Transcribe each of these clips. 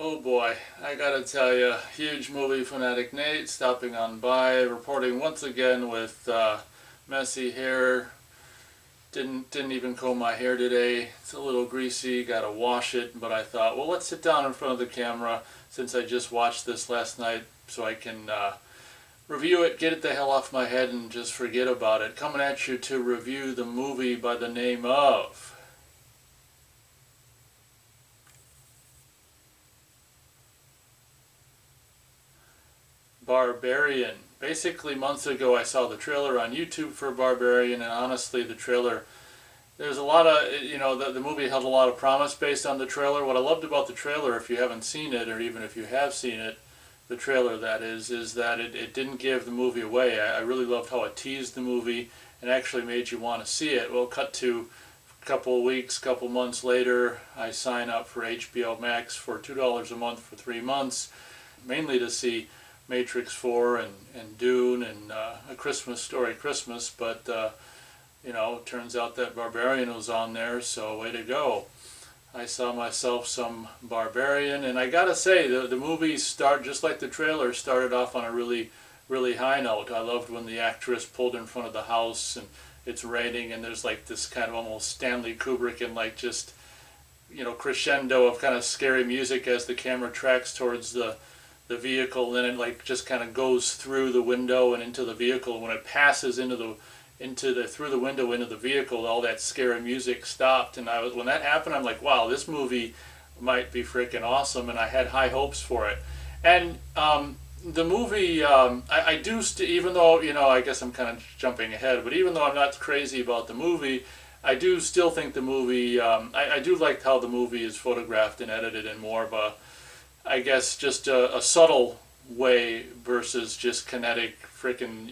Oh boy, I gotta tell you, huge movie fanatic Nate stopping on by, reporting once again with messy hair. Didn't even comb my hair today. It's a little greasy. Gotta wash it. But I thought, well, let's sit down in front of the camera since I just watched this last night, so I can review it, get it the hell off my head, and just forget about it. Coming at you to review the movie by the name of Barbarian. Basically, months ago, I saw the trailer on YouTube for Barbarian, and honestly, the trailer, there's a lot of, the movie held a lot of promise based on the trailer. What I loved about the trailer, if you haven't seen it, or even if you have seen it, the trailer that is that it didn't give the movie away. I really loved how it teased the movie and actually made you want to see it. Well, cut to a couple of weeks, couple months later, I sign up for HBO Max for $2 a month for 3 months, mainly to see Matrix 4 and Dune and A Christmas Story Christmas, but turns out that Barbarian was on there, so way to go. I saw myself some Barbarian, and I gotta say, the movie just like the trailer, started off on a really, really high note. I loved when the actress pulled in front of the house and it's raining and there's like this kind of almost Stanley Kubrick and like just, crescendo of kind of scary music as the camera tracks towards the vehicle, and then it like just kind of goes through the window and into the vehicle. When it passes through the window into the vehicle, all that scary music stopped, and when that happened, I'm like, wow, this movie might be freaking awesome, and I had high hopes for it. And the movie, I do, even though, I guess I'm kind of jumping ahead, but even though I'm not crazy about the movie, I do still think the movie, I do like how the movie is photographed and edited in more of a, I guess, just a subtle way versus just kinetic freaking,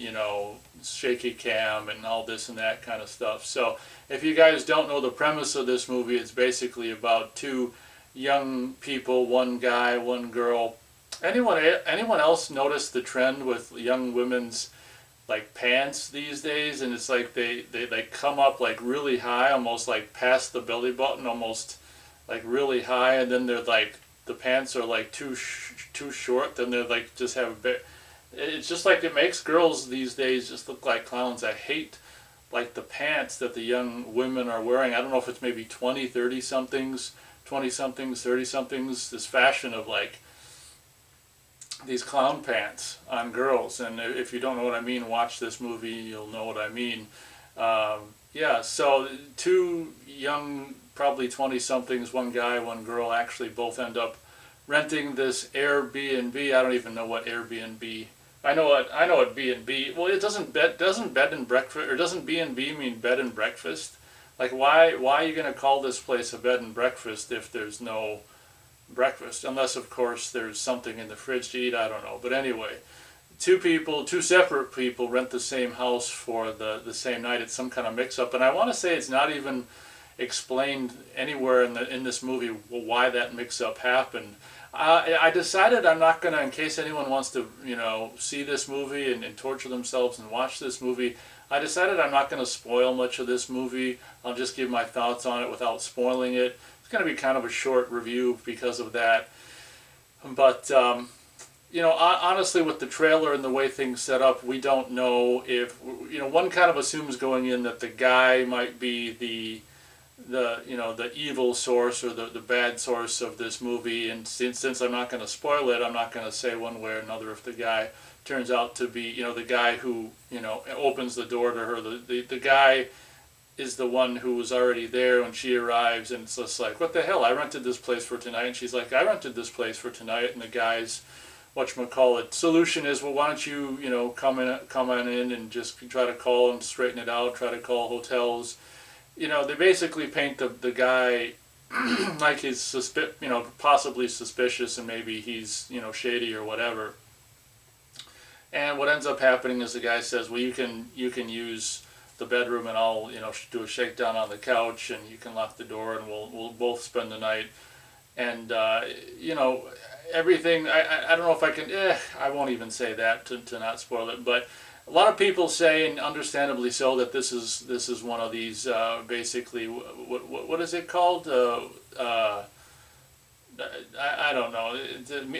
shaky cam and all this and that kind of stuff. So if you guys don't know the premise of this movie, it's basically about two young people, one guy, one girl. Anyone else notice the trend with young women's like pants these days? And it's like they like come up like really high, almost like past the belly button, almost like really high, and then they're like the pants are like too short, then they're like just have a bit. It's just like it makes girls these days just look like clowns. I hate like the pants that the young women are wearing. I don't know if it's maybe 20, 30 somethings, 20 somethings, 30 somethings, this fashion of like these clown pants on girls. And if you don't know what I mean, watch this movie, you'll know what I mean. Yeah, so two young, probably 20 somethings, one guy, one girl, actually both end up renting this Airbnb. I don't even know what Airbnb. I know what B&B. Well, it doesn't bed and breakfast, or doesn't B&B mean bed and breakfast? Like why are you going to call this place a bed and breakfast if there's no breakfast? Unless of course there's something in the fridge to eat, I don't know. But anyway, two separate people rent the same house for the same night. It's some kind of mix up, and I want to say it's not even explained anywhere in this movie why that mix up happened. I decided I'm not gonna, in case anyone wants to see this movie and torture themselves and watch this movie, I decided I'm not gonna spoil much of this movie. I'll just give my thoughts on it without spoiling it. It's gonna be kind of a short review because of that, but honestly, with the trailer and the way things set up, we don't know if, one kind of assumes going in that the guy might be the evil source or the bad source of this movie. And since I'm not going to spoil it, I'm not going to say one way or another if the guy turns out to be, the guy who, opens the door to her. The guy is the one who was already there when she arrives, and it's just like, what the hell, I rented this place for tonight. And she's like, I rented this place for tonight. And the guy's, whatchamacallit, solution is, well, why don't you, come on in and just try to call and straighten it out, try to call hotels. They basically paint the guy like he's possibly suspicious, and maybe he's, shady or whatever. And what ends up happening is the guy says, well, you can use the bedroom, and I'll, do a shakedown on the couch, and you can lock the door, and we'll both spend the night. And everything. I don't know if I can. I won't even say that to not spoil it. But a lot of people say, and understandably so, that this is one of these basically what is it called? I don't know.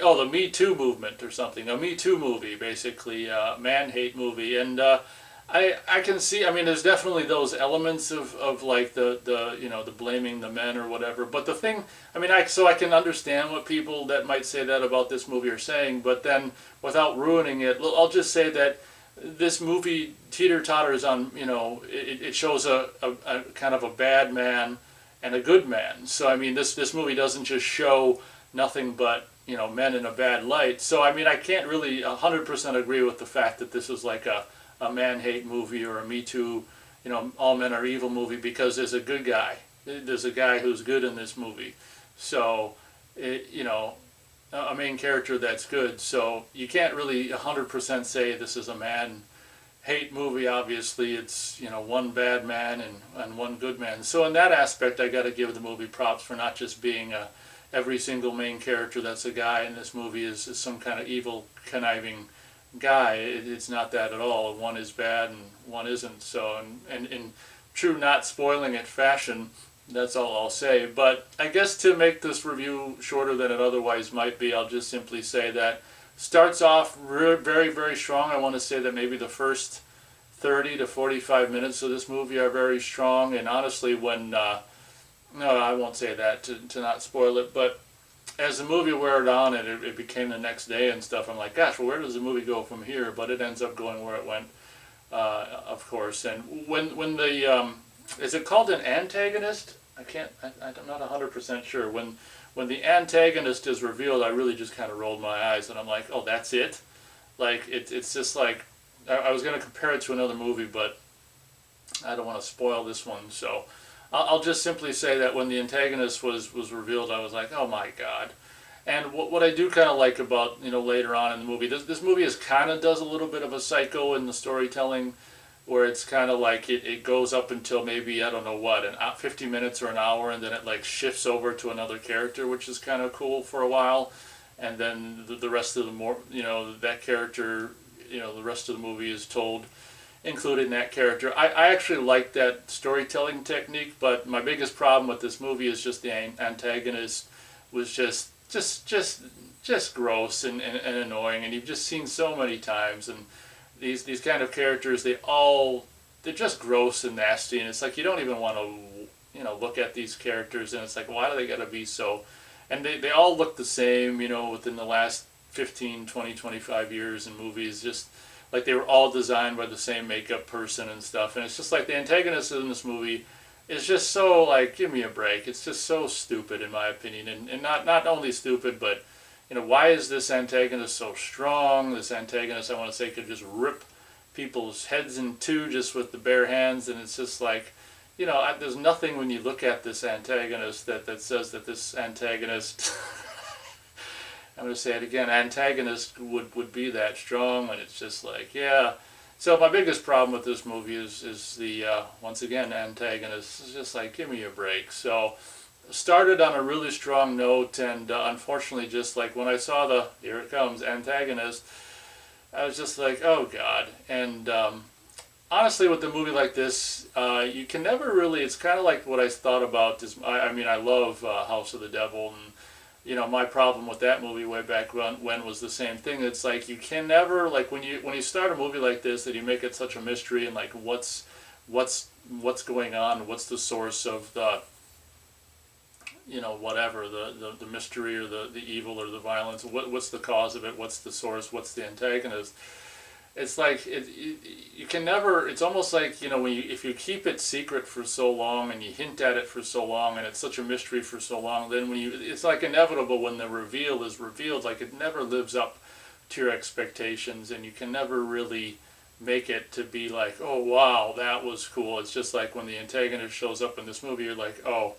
Oh, the Me Too movement or something. A Me Too movie, basically, man hate movie, and I can see. I mean, there's definitely those elements of like the the blaming the men or whatever. But the thing, I mean, I can understand what people that might say that about this movie are saying. But then, without ruining it, I'll just say that this movie teeter-totters on, it shows a kind of a bad man and a good man. So I mean, this movie doesn't just show nothing but men in a bad light. So I mean, I can't really 100% agree with the fact that this is like a man hate movie or a Me Too, all men are evil movie, because there's a good guy. There's a guy who's good in this movie. So a main character that's good. So you can't really 100% say this is a man hate movie. Obviously, it's one bad man and one good man. So in that aspect, I got to give the movie props for not just being every single main character that's a guy in this movie is some kind of evil, conniving guy. It's not that at all. One is bad and one isn't. So and in true not spoiling it fashion, that's all I'll say. But I guess to make this review shorter than it otherwise might be, I'll just simply say that starts off very, very strong. I want to say that maybe the first 30 to 45 minutes of this movie are very strong. And honestly, when no, I won't say that to not spoil it, but as the movie wore on and it became the next day and stuff, I'm like, gosh, well, where does the movie go from here? But it ends up going where it went, of course. And when the is it called an antagonist? I'm not 100% sure. When the antagonist is revealed, I really just kind of rolled my eyes and I'm like, oh, that's it? Like, it's just like, I was going to compare it to another movie, but I don't want to spoil this one, so I'll just simply say that when the antagonist was revealed, I was like, oh my God. And what I do kind of like about, later on in the movie, this movie kind of does a little bit of a psycho in the storytelling, where it's kind of like it goes up until maybe, I don't know what, 50 minutes or an hour, and then it like shifts over to another character, which is kind of cool for a while. And then the rest of that character, the rest of the movie is told, including that character. I actually like that storytelling technique, but my biggest problem with this movie is just the antagonist was just gross and annoying, and you've just seen so many times. And these kind of characters, they're just gross and nasty, and it's like you don't even want to look at these characters, and it's like, why do they gotta be so? And they all look the same, within the last 15, 20, 25 years in movies, just like they were all designed by the same makeup person and stuff. And it's just like the antagonist in this movie is just so, like, give me a break. It's just so stupid, in my opinion. And not only stupid, but why is this antagonist so strong? This antagonist, I want to say, could just rip people's heads in two just with the bare hands. And it's just like, there's nothing when you look at this antagonist that says that this antagonist I'm going to say it again, antagonist would be that strong, and it's just like, yeah. So my biggest problem with this movie is the, once again, antagonist. It's just like, give me a break. So started on a really strong note, and unfortunately, just like when I saw here it comes, antagonist, I was just like, oh God. And honestly, with a movie like this, you can never really, it's kind of like what I thought about this. I mean, I love House of the Devil, and my problem with that movie way back when was the same thing. It's like you can never, like when you start a movie like this, that you make it such a mystery, and like what's going on, what's the source of the whatever the mystery or the evil or the violence, what's the cause of it, what's the source, what's the antagonist. It's like you can never. It's almost like if you keep it secret for so long and you hint at it for so long and it's such a mystery for so long, then it's like inevitable when the reveal is revealed. Like it never lives up to your expectations, and you can never really make it to be like, oh wow, that was cool. It's just like when the antagonist shows up in this movie, you're like, oh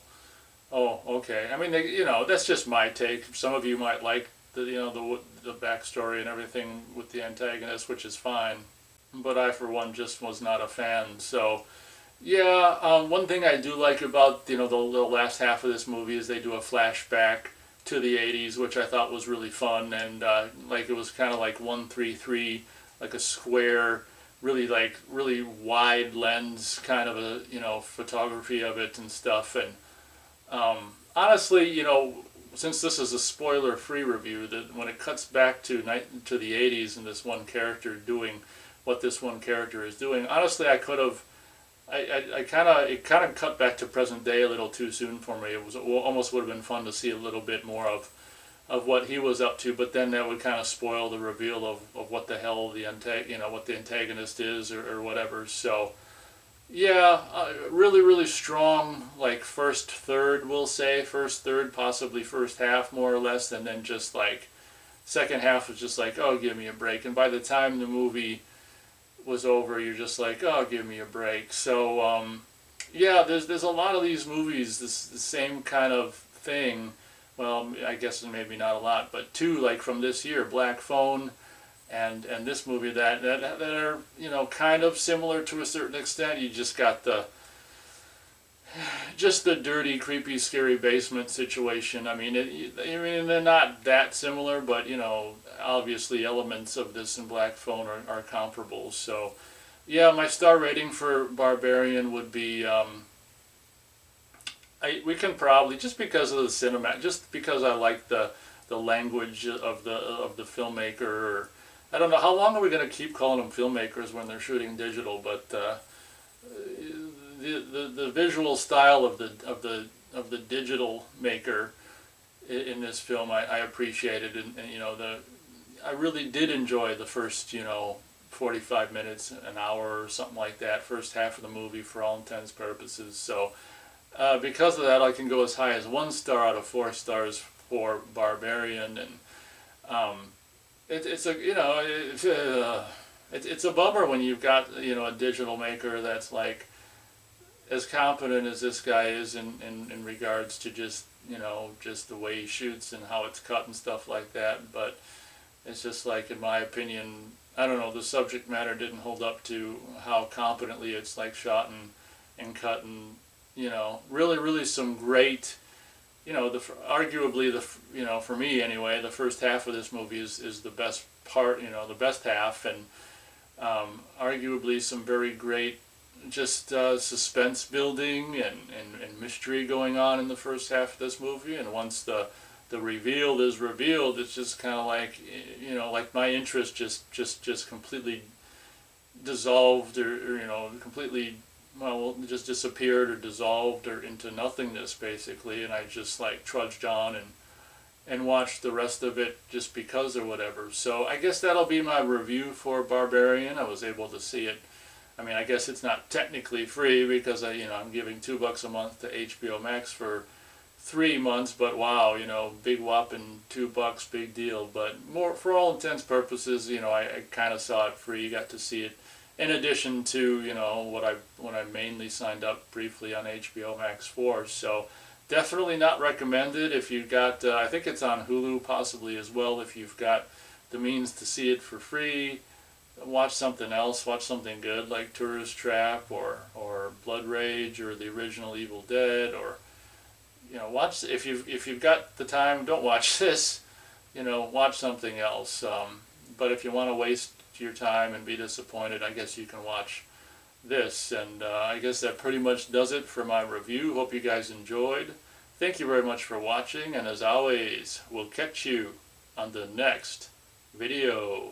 okay. I mean, that's just my take. Some of you might like the backstory and everything with the antagonist, which is fine, but I for one just was not a fan. So yeah, one thing I do like about the last half of this movie is they do a flashback to the 80s, which I thought was really fun, and like it was kind of like 133, like a square, really wide lens kind of a photography of it and stuff. And honestly, since this is a spoiler-free review, that when it cuts back to the 80s and this one character doing what this one character is doing, honestly, I could have. It kind of cut back to present day a little too soon for me. It was almost would have been fun to see a little bit more of what he was up to, but then that would kind of spoil the reveal of what the hell what the antagonist is or whatever. So yeah, really really strong, like first third, we'll say first third, possibly first half more or less, and then just like second half was just like, oh, give me a break. And by the time the movie was over, you're just like, oh, give me a break. So yeah, there's a lot of these movies, the same kind of thing. Well, I guess maybe not a lot, but two like from this year, Black Phone and this movie that are, you know, kind of similar to a certain extent. You just got the dirty, creepy, scary basement situation. I mean, they're not that similar, but you know, obviously elements of this and Black Phone are comparable. So yeah, my star rating for Barbarian would be we can probably, just because of the cinema, just because I like the language of the filmmaker. Or, I don't know how long are we going to keep calling them filmmakers when they're shooting digital, but the visual style of the digital maker in this film I appreciated, and you know, I really did enjoy the first, you know, 45 minutes, an hour or something like that, first half of the movie for all intents and purposes. So because of that, I can go as high as 1 star out of 4 stars for Barbarian, and it's a, you know, it's a bummer when you've got, you know, a digital maker that's like as competent as this guy is in regards to just, you know, just the way he shoots and how it's cut and stuff like that. But it's just like, in my opinion, I don't know, the subject matter didn't hold up to how competently it's like shot and cut, and you know, really really some great, you know, arguably you know, for me anyway, the first half of this movie is the best part, you know, the best half, and arguably some very great just suspense building and mystery going on in the first half of this movie. And once the reveal is revealed, it's just kind of like, you know, like my interest just completely dissolved, or you know, completely, well, just disappeared or dissolved or into nothingness basically, and I just like trudged on and watched the rest of it just because or whatever. So I guess that'll be my review for Barbarian. I was able to see it. I mean, I guess it's not technically free because I'm giving $2 a month to HBO Max for 3 months, but wow, you know, big whopping $2, big deal. But more, for all intents and purposes, you know, I kind of saw it free, got to see it in addition to, you know, what I mainly signed up briefly on HBO Max for. So definitely not recommended if you've got, I think it's on Hulu possibly as well, if you've got the means to see it for free. Watch something else, watch something good like Tourist Trap or Blood Rage or the original Evil Dead, or, you know, watch, if you've got the time, don't watch this, you know, watch something else. But if you want to waste your time and be disappointed, I guess you can watch this. And I guess that pretty much does it for my review. Hope you guys enjoyed. Thank you very much for watching, and as always, we'll catch you on the next video.